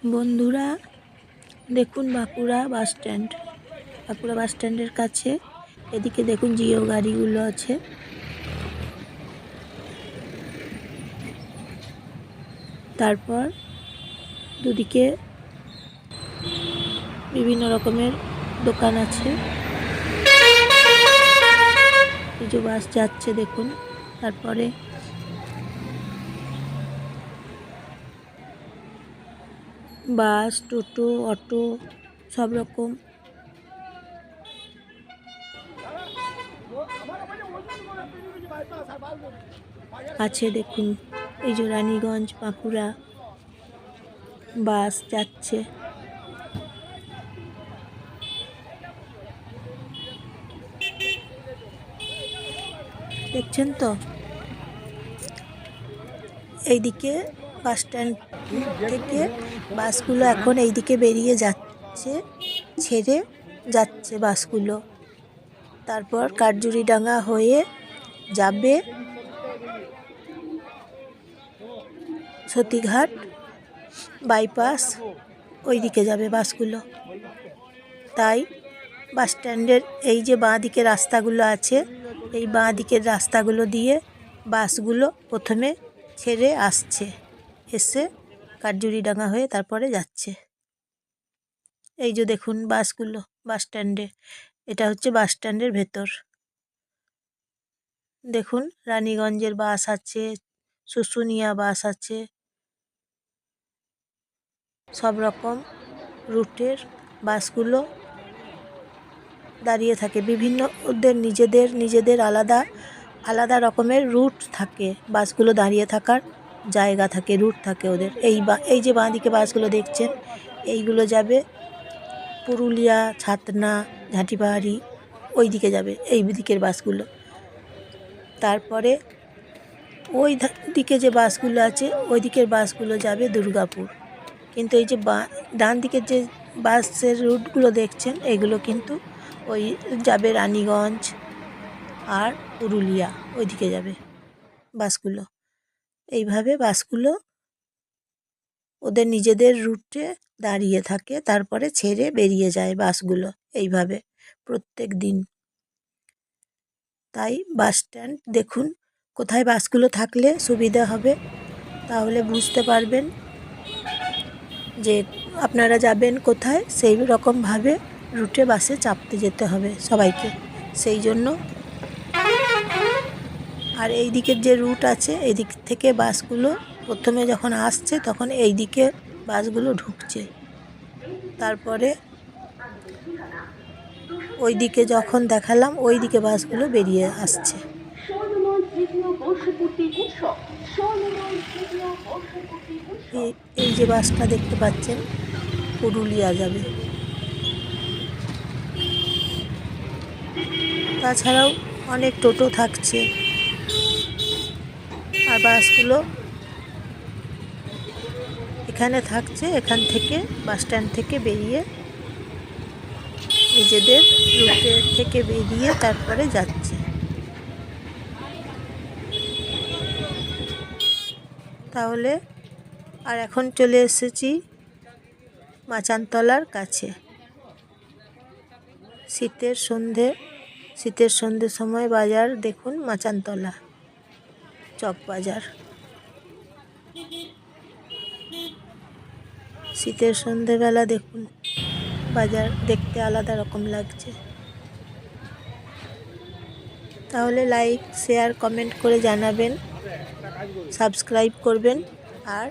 বন্ধুরা দেখুন বাঁকুড়া বাস স্ট্যান্ডের কাছে এদিকে দেখুন জিও গাড়িগুলো আছে। তারপর দুদিকে বিভিন্ন রকমের দোকান আছে। এই যে বাস যাচ্ছে দেখুন। তারপরে বাস, টোটো, অটো সব রকম আছে দেখুন। এই যে রানীগঞ্জ বাঁকুড়া বাস যাচ্ছে। দেখছেন তো, এইদিকে বাস স্ট্যান্ড থেকে বাসগুলো এখন এইদিকে বেরিয়ে যাচ্ছে, ছেড়ে যাচ্ছে বাসগুলো। তারপর কাঠজুড়িডাঙ্গা হয়ে যাবে সতীঘাট বাইপাস, ওইদিকে যাবে বাসগুলো। তাই বাস স্ট্যান্ডের এই যে বাঁ দিকে রাস্তাগুলো আছে, এই বাঁ দিকের রাস্তাগুলো দিয়ে বাসগুলো প্রথমে ছেড়ে আসছে, এসে কাঠজুড়িডাঙ্গা হয়ে তারপরে যাচ্ছে। এই যে দেখুন বাসগুলো বাস স্ট্যান্ডে, এটা হচ্ছে বাস স্ট্যান্ডের ভেতর। দেখুন রানীগঞ্জের বাস আছে, শুশুনিয়া বাস আছে, সব রকম রুটের বাসগুলো দাঁড়িয়ে থাকে। বিভিন্ন ওদের নিজেদের আলাদা আলাদা রকমের রুট থাকে, বাসগুলো দাঁড়িয়ে থাকার জায়গা থাকে, রুট থাকে ওদের। এই যে বাঁদিকে বাসগুলো দেখছেন, এইগুলো যাবে পুরুলিয়া, ছাতনা, ঝাঁটিপাহাড়ি, ওই দিকে যাবে এই দিকের বাসগুলো। তারপরে ওই দিকে যে বাসগুলো আছে, ওই দিকের বাসগুলো যাবে দুর্গাপুর। কিন্তু এই যে ডান দিকের যে বাসের রুটগুলো দেখছেন, এগুলো কিন্তু ওই যাবে রানীগঞ্জ আর পুরুলিয়া, ওইদিকে যাবে বাসগুলো। এইভাবে বাসগুলো ওদের নিজেদের রুটে দাঁড়িয়ে থাকে, তারপরে ছেড়ে বেরিয়ে যায় বাসগুলো এইভাবে প্রত্যেক দিন। তাই বাস স্ট্যান্ড দেখুন, কোথায় বাসগুলো থাকলে সুবিধা হবে, তাহলে বুঝতে পারবেন যে আপনারা যাবেন কোথায়। সেই রকমভাবে রুটে বাসে চাপতে যেতে হবে সবাইকে, সেই জন্য। আর এই দিকের যে রুট আছে, এই দিক থেকে বাসগুলো প্রথমে যখন আসছে তখন এই দিকে বাসগুলো ঢুকছে, তারপরে ওই দিকে যখন দেখালাম ওই দিকে বাসগুলো বেরিয়ে আসছে। এই যে বাসটা দেখতে পাচ্ছেন পুরুলিয়া যাবে। তাছাড়াও অনেক টোটো থাকছে। আর বাসগুলো এখানে থাকছে, এখান থেকে বাস স্ট্যান্ড থেকে বেরিয়ে নিজেদের রুটে থেকে বেরিয়ে তারপরে যাচ্ছে। তাহলে আর এখন চলে এসেছি মাচানতলার কাছে। শীতের সন্ধ্যের সময় বাজার দেখুন, মাচানতলা চক বাজার। শীতের সন্ধ্যেবেলা দেখুন বাজার দেখতে আলাদা রকম লাগছে। তাহলে লাইক, শেয়ার, কমেন্ট করে জানাবেন, সাবস্ক্রাইব করবেন আর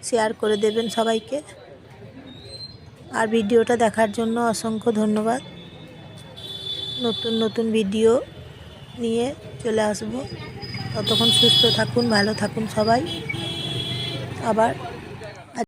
শেয়ার করে দেবেন সবাইকে। আর ভিডিওটা দেখার জন্য অসংখ্য ধন্যবাদ। নতুন ভিডিও নিয়ে চলে আসব। ততক্ষণ সুস্থ থাকুন, ভালো থাকুন সবাই। আবার